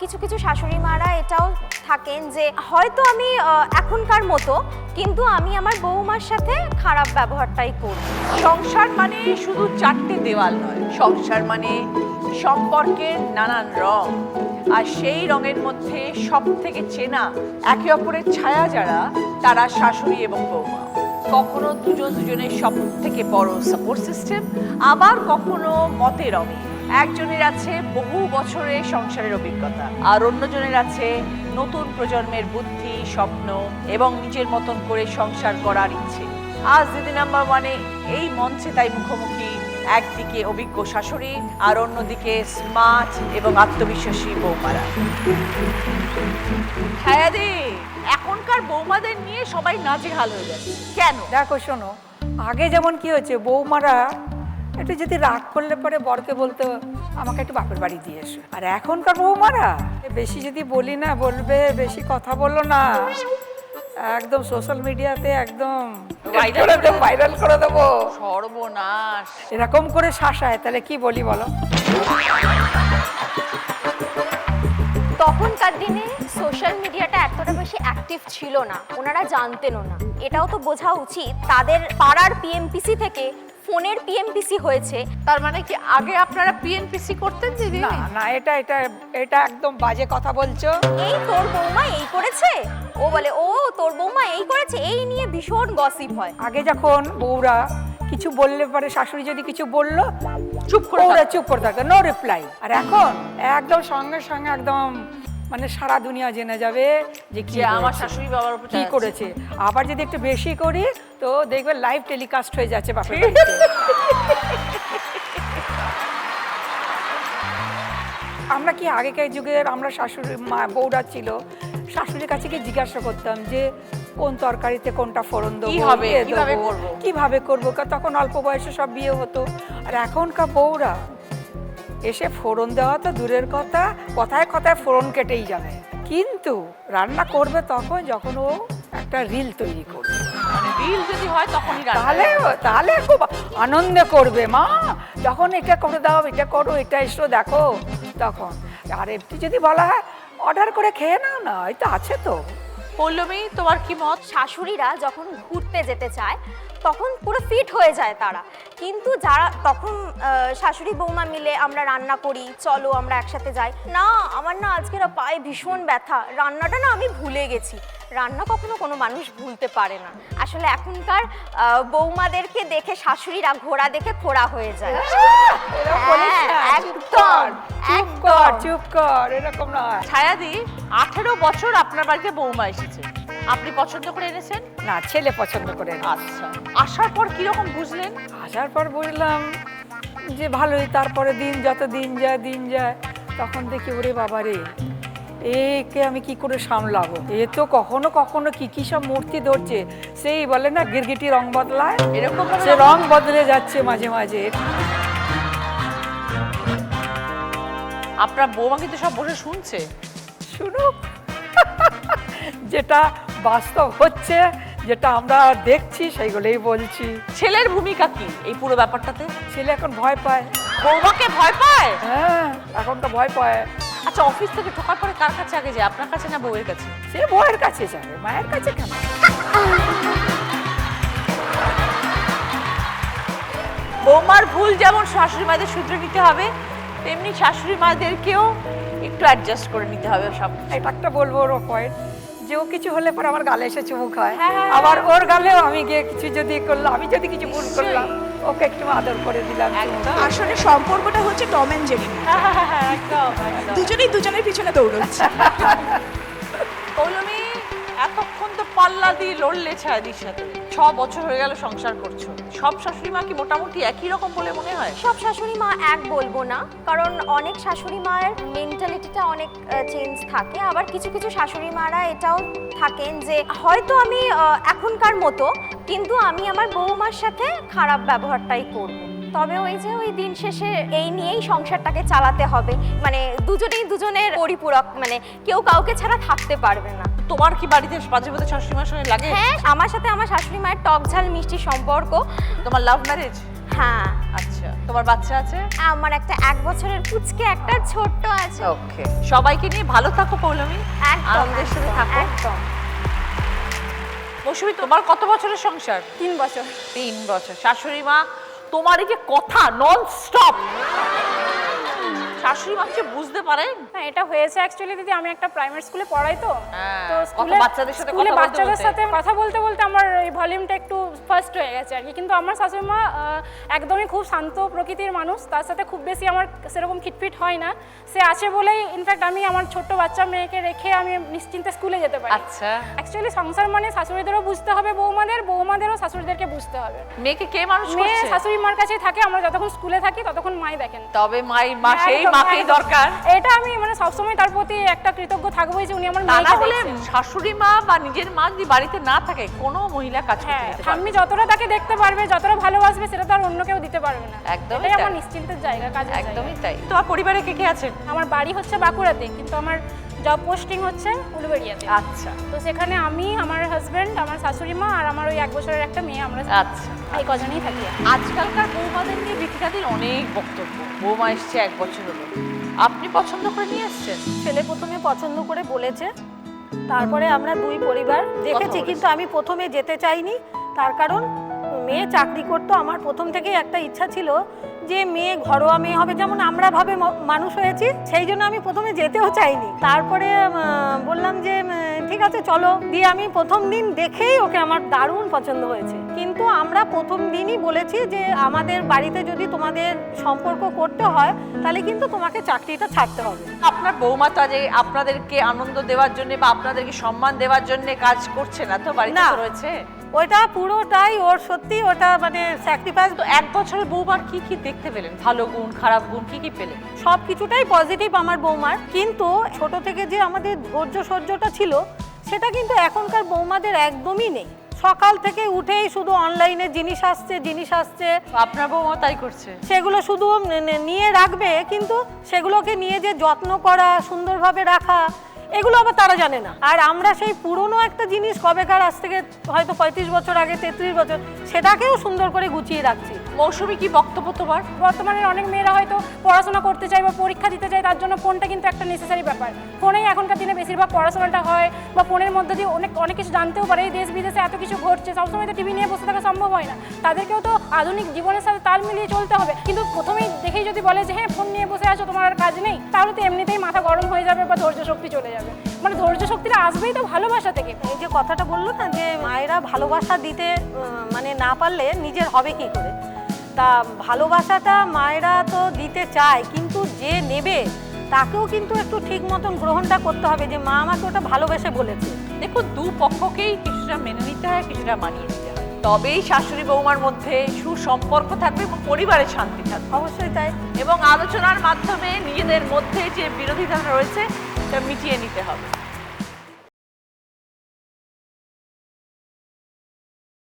কিছু কিছু শাশুড়ি মারা এটাও থাকেন যে হয়তো আমি এখনকার মতো কিন্তু আমি আমার বৌমার সাথে খারাপ ব্যবহারটাই করি। সংসার মানে শুধু চারটে দেওয়াল নয়, সংসার মানে সম্পর্কের নানান রং, আর সেই রঙের মধ্যে সব থেকে চেনা একে অপরের ছায়া যারা, তারা শাশুড়ি এবং বৌমা। কখনো দুজন দুজনের সব থেকে বড় সাপোর্ট সিস্টেম, আবার কখনো মতের অমিল। একজনের আছে বহু বছরের সংসারের অভিজ্ঞতা, আর অন্যজনের আছে নতুন প্রজন্মের বুদ্ধি, স্বপ্ন এবং নিজের মতন করে সংসার করার ইচ্ছে। আজ দিদি নাম্বার ওয়ানে এই মঞ্চে তাই মুখোমুখি একদিকে অভিজ্ঞ শাশুড়ি আর অন্যদিকে স্মার্ট এবং আত্মবিশ্বাসী বৌমারা। হ্যাঁ দি, এখনকার বৌমাদের নিয়ে সবাই নাজেহাল হয়ে যাচ্ছে কেন? দেখো শোনো, আগে যেমন কি হচ্ছে, বৌমারা একটু যদি রাগ করলে পরে বরকে বলতো আমাকে একটু বাপের বাড়ি দিয়ে এসো। আর এখনকার বৌমারা বেশি যদি বলি না, বলবে বেশি কথা বললো না, একদম সোশ্যাল মিডিয়াতে একদম ভাইরাল করে দেবো, সর্বনাশ। এরকম করে শাসায়, তাহলে কি বলি বলো? তখনকার দিনে সোশ্যাল মিডিয়াটা এতটা বেশি অ্যাক্টিভ ছিল না, ওনারা জানতেনও না। এটাও তো বোঝা উচিত তাদের পাড়ার পিএমপিসি থেকে ফোনের পিএমপিসি হয়েছে। তার মানে কি আগে আপনারা পিএনপিসি করতেন দিদি? না না, এটা এটা এটা একদম বাজে কথা বলছো। এই তোর বৌমা এই করেছে, ও বলে ও তোর বৌমা এই করেছে, এই নিয়ে ভীষণ গসিপ হয়। আগে যখন বউরা কিছু বললে পরে, শাশুড়ি যদি কিছু বললো চুপ করে ওরা চুপ করে থাকতো, নো রিপ্লাই। আর এখন একদম সঙ্গে সঙ্গে একদম মানে সারা দুনিয়া জেনে যাবে যে কি আমার শাশুড়ি বাবার উপর কি করেছে। আবার যদি একটু বেশি করি তো দেখবে লাইভ টেলিকাস্ট হয়ে যাচ্ছে বাপের আমরা কি আগেকার যুগের আমরা শাশুড়ি মা বউরা ছিল, শাশুড়ির কাছে গিয়ে জিজ্ঞাসা করতাম যে কোন তরকারিতে কোনটা ফোড়ন দেবো, কিভাবে করবো। তখন অল্প বয়সে সব বিয়ে হতো। আর এখনকার বউরা এসে ফোড়ন দেওয়া তো দূরের কথা, কথায় কথায় ফোড়ন কেটেই যাবে, কিন্তু রান্না করবে তখন যখন ও একটা রিল তৈরি করবে। রিল যদি হয় তখনই তাহলে খুব আনন্দে করবে, মা যখন এটা করে দাও, এটা করো, এটা এসো দেখো তখন। আর একটু যদি বলা হয় অর্ডার করে খেয়ে নাও না, এই তো আছে তো। পল্লবী, তোমার কি মত? শাশুড়িরা যখন ঘুরতে যেতে চায় তখন পুরো ফিট হয়ে যায় তারা, কিন্তু যারা তখন শাশুড়ি বৌমা মিলে আমরা রান্না করি, চলো আমরা একসাথে যাই না, আমার না আজকের পায়ে ভীষণ ব্যথা, রান্নাটা না আমি ভুলে গেছি। রান্না কখনো কোনো মানুষ ভুলতে পারে না। আসলে এখনকার বৌমাদেরকে দেখে শাশুড়িরা ঘোড়া দেখে খোড়া হয়ে যায়। চুপ কর, এরকম নয়। ছায়াদি, 18 বছর আপনার বাড়িতে বৌমা এসেছে, আপনি পছন্দ করে এনেছেন? না, ছেলে পছন্দ করে। আচ্ছা, আসার পর কিরকম বুঝলেন? আসার পর বুঝলাম যে ভালোই। তারপরে যত দিন যায় তখন দেখি ওরে বাবা রে, একে আমি কি করে সামলাবো, এ তো কখনো কখনো কি সব মূর্তি ধরছে, সেই বলে না গিরগিটি রং বদলায়, এরকম সে রং বদলে যাচ্ছে মাঝে মাঝে। আপনার বৌমা কিন্তু সব বসে শুনছে। শুনুক, যেটা বাস্তব হচ্ছে, যেটা আমরা দেখছি সেইগুলোই বলছি। ছেলের ভূমিকা কি এই পুরো ব্যাপারটাতে? ছেলে এখন ভয় পায়, বৌমাকে ভয় পায়। হ্যাঁ, এখন তো ভয় পায়। আচ্ছা, অফিস থেকে ঢোকার পরে কার কাছে আগে যায়, আপনার কাছে না বউয়ের কাছে? সে বউয়ের কাছে যাবে, মায়ের কাছে কেন? বৌমার ভুল যেমন শাশুড়ি মায়েদের শুধরে নিতে হবে, তেমনি শাশুড়ি মায়েদেরকেও একটু অ্যাডজাস্ট করে নিতে হবে সব। এটা একটা বলবো ওর পয়েন্ট, যে ও কিছু হলে পরে আমার গালে এসে চুমু খায়, হ্যাঁ। আবার ওর গালেও আমি গিয়ে কিছু যদি করলাম, আমি যদি কিছু ভুল করলাম ওকে একটু আদর করে দিলাম। আসলে সম্পর্কটা হচ্ছে টম এন্ড জেরি, একদম দুজনেই দুজনের পিছনে দৌড়চ্ছে। পৌলমী, এতক্ষণ তো পাল্লা দিয়ে লড়লে ছায়াদির সাথে, 6 বছর হয়ে গেল সংসার করছো, সব শাশুড়ি মা কি মোটামুটি একই রকম বলে মনে হয়? সব শাশুড়ি মা এক বলবো না, কারণ অনেক শাশুড়ি মায়ের মেন্টালিটিটা অনেক চেঞ্জ থাকে। আবার কিছু কিছু শাশুড়ি মারা এটাও থাকেন যে হয়তো আমি এখনকার মতো কিন্তু আমি আমার বৌমার সাথে খারাপ ব্যবহারটাই করব। তবে ওই যে ওই দিন শেষে এই নিয়েই সংসারটাকে চালাতে হবে, মানে দুজনেই দুজনের পরিপূরক, মানে কেউ কাউকে ছাড়া থাকতে পারবে না। তোমার কি বাড়িতে মাঝে মাঝে শাশুড়ি মার সঙ্গে লাগে? হ্যাঁ, আমার সাথে আমার শাশুড়ি মায়ের টক ঝাল মিষ্টি সম্পর্ক। তোমার লাভ ম্যারেজ? হ্যাঁ, আচ্ছা, তোমার বাচ্চা আছে? আমার একটা 1 বছরের পুচকে একটা ছোট্ট আছে। ওকে, সবাইকে নিয়ে ভালো থাকো পৌলমী, একদম, আনন্দের সাথে থাকো। একদম। মৌসুমী, তোমার কত বছরের সংসার? 3 বছর। 3 বছর। শাশুড়ি মা, তোমার এই যে কথা নন স্টপ, শাশুড়ি মা কি বুঝতে পারেন? হ্যাঁ, এটা হয়েছে অ্যাকচুয়ালি দিদি, আমি একটা প্রাইমারি স্কুলে পড়াই তো। হ্যাঁ, তো কত বাচ্চাদের সাথে স্কুলে কথা বলতে বাচ্চাদের বলতে। সাথে কথা বলতে বলতে আমার এই ভলিউমটা একটু ফার্স্ট হয়ে গেছে আর কি। কিন্তু আমার শাশুড়ি মা একদমই খুব শান্ত প্রকৃতির মানুষ, তার সাথে খুব বেশি আমার সেরকম খিটফিট হয় না। সে আছে বলেই ইনফ্যাক্ট আমি আমার ছোট্ট বাচ্চা মেয়েকে রেখে আমি নিশ্চিন্তে স্কুলে যেতে পারি। আচ্ছা, অ্যাকচুয়ালি সংসার মানে শাশুড়িদেরও বুঝতে হবে, বৌমাদেরও শাশুড়িদেরকে বুঝতে হবে। মেয়েকে কে মানুষ মেয়ে করছে? শাশুড়ি মার কাছেই থাকে, আমরা যতক্ষণ স্কুলে থাকি ততক্ষণ মাই দেখেন। তবে মা সেই একদম, মাকেই একদম। দরকার। এটা আমি মানে সবসময় তার প্রতি একটা কৃতজ্ঞ থাকবোই যে উনি আমার তা না মেয়েকে হলে দেখছেন। শাশুড়ি মা বা নিজের মা যদি বাড়িতে না থাকে, কোনো মহিলা কাজ করতে হ্যাঁ, যেতে পারবে ঠাম্মি যতটা তাকে দেখতে পারবে, যতটা ভালোবাসবে, সেটা তো আর অন্য কেউ দিতে পারবে না। একদমই এটাই আমার তাই। নিশ্চিন্তের জায়গা, কাজের জায়গা। একদমই তাই। তোমার পরিবারে কে কে আছেন? আমার বাড়ি হচ্ছে বাঁকুড়াতে, কিন্তু আমার জব পোস্টিং হচ্ছে উলুবেড়িয়াতে। আচ্ছা তো সেখানে আমি, আমার হাজবেন্ড, আমার শাশুড়ি মা আর আমার ওই 1 বছরের একটা মেয়ে, আমরা আচ্ছা। এই কজনই থাকি। আজকালকার বৌমাদের নিয়ে বিথিকাদির অনেক বক্তব্য। বৌমা এসছে 1 বছর হলো, আপনি পছন্দ করে নিয়ে এসছেন? ছেলে প্রথমে পছন্দ করে বলেছে, তারপরে আমরা 2 পরিবার দেখেছি, বলেছে। কিন্তু আমি প্রথমে যেতে চাইনি। তার কারণ মেয়ে চাকরি করতো, আমার প্রথম থেকেই একটা ইচ্ছা ছিল যে মেয়ে ঘরোয়া মেয়ে হবে, যেমন আমরা ভাবে মানুষ হয়েছি, সেই জন্য আমি প্রথমে যেতেও চাইনি। তারপরে বললাম যে ঠিক আছে চলো, দিয়ে আমি প্রথম দিন দেখেই ওকে আমার দারুণ পছন্দ হয়েছে। কিন্তু আমরা প্রথম দিনই বলেছি যে আমাদের বাড়িতে যদি তোমাদের সম্পর্ক করতে হয় তাহলে কিন্তু তোমাকে চাকরিটা ছাড়তে হবে। আপনার বৌমা তো যে আপনাদেরকে আনন্দ দেওয়ার জন্য বা আপনাদেরকে সম্মান দেওয়ার জন্য কাজ করছে না তো, বাড়িতে না। তো রয়েছে। ওইটা পুরোটাই ওর, সত্যি ওটা মানে স্যাক্রিফাইস। তো 1 বছরের বৌমার কি কি দেখতে পেলেন? ভালো গুণ, খারাপ গুণ কি কি পেলেন? সব কিছুটাই পজিটিভ আমার বৌমার, কিন্তু ছোট থেকে যে আমাদের ধৈর্য সহ্যটা ছিল সেটা কিন্তু এখনকার বৌমাদের একদমই নেই। সকাল থেকে উঠেই শুধু অনলাইনে জিনিস আসছে, আপনার বৌমা তাই করছে? সেগুলো শুধু নিয়ে রাখবে, কিন্তু সেগুলোকে নিয়ে যে যত্ন করা, সুন্দরভাবে রাখা, এগুলো আবার তারা জানে না। আর আমরা সেই পুরনো একটা জিনিস কবেকার, আজ থেকে হয়তো 35 বছর আগে, 33 বছর, সেটাকেও সুন্দর করে গুছিয়ে রাখছি। মৌসুমী, কি বক্তব্য তোমার? বর্তমানে অনেক মেয়েরা হয়তো পড়াশোনা করতে চায় বা পরীক্ষা দিতে চায়, তার জন্য ফোনটা কিন্তু একটা নেসেসারি ব্যাপার। ফোনেই এখনকার দিনে বেশিরভাগ পড়াশোনাটা হয়, বা ফোনের মধ্যে দিয়ে অনেক কিছু জানতেও পারে। এই দেশ বিদেশে এত কিছু ঘটছে, সবসময় তো টিভি নিয়ে বসে থাকা সম্ভব হয় না। তাদেরকেও তো আধুনিক জীবনের সাথে তাল মিলিয়ে চলতে হবে। কিন্তু প্রথমেই দেখেই যদি বলে যে হ্যাঁ ফোন নিয়ে বসে আছো, তোমার আর কাজ নেই, তাহলে তো এমনিতেই মাথা গরম হয়ে যাবে বা ধৈর্য শক্তি চলে যাবে। মানে ধৈর্য শক্তিটা আসবেই তো ভালোবাসা থেকে। এই যে কথাটা বললো না যে মায়েরা ভালোবাসা দিতে মানে না পারলে নিজের হবে কি করে, তা ভালোবাসাটা মায়েরা তো দিতে চায়, কিন্তু যে নেবে তাকেও কিন্তু একটু ঠিক মতন গ্রহণটা করতে হবে যে মা আমাকে ওটা ভালোবেসে বলেছে। দেখুন, 2 পক্ষকেই কিছুটা মেনে নিতে হয়, কিছুটা মানিয়ে নিতে হয়, তবেই শাশুড়ি বৌমার মধ্যে সুসম্পর্ক থাকবে এবং পরিবারের শান্তি থাকবে। অবশ্যই তাই। এবং আলোচনার মাধ্যমে নিজেদের মধ্যে যে বিরোধিতা রয়েছে সেটা মিটিয়ে নিতে হবে।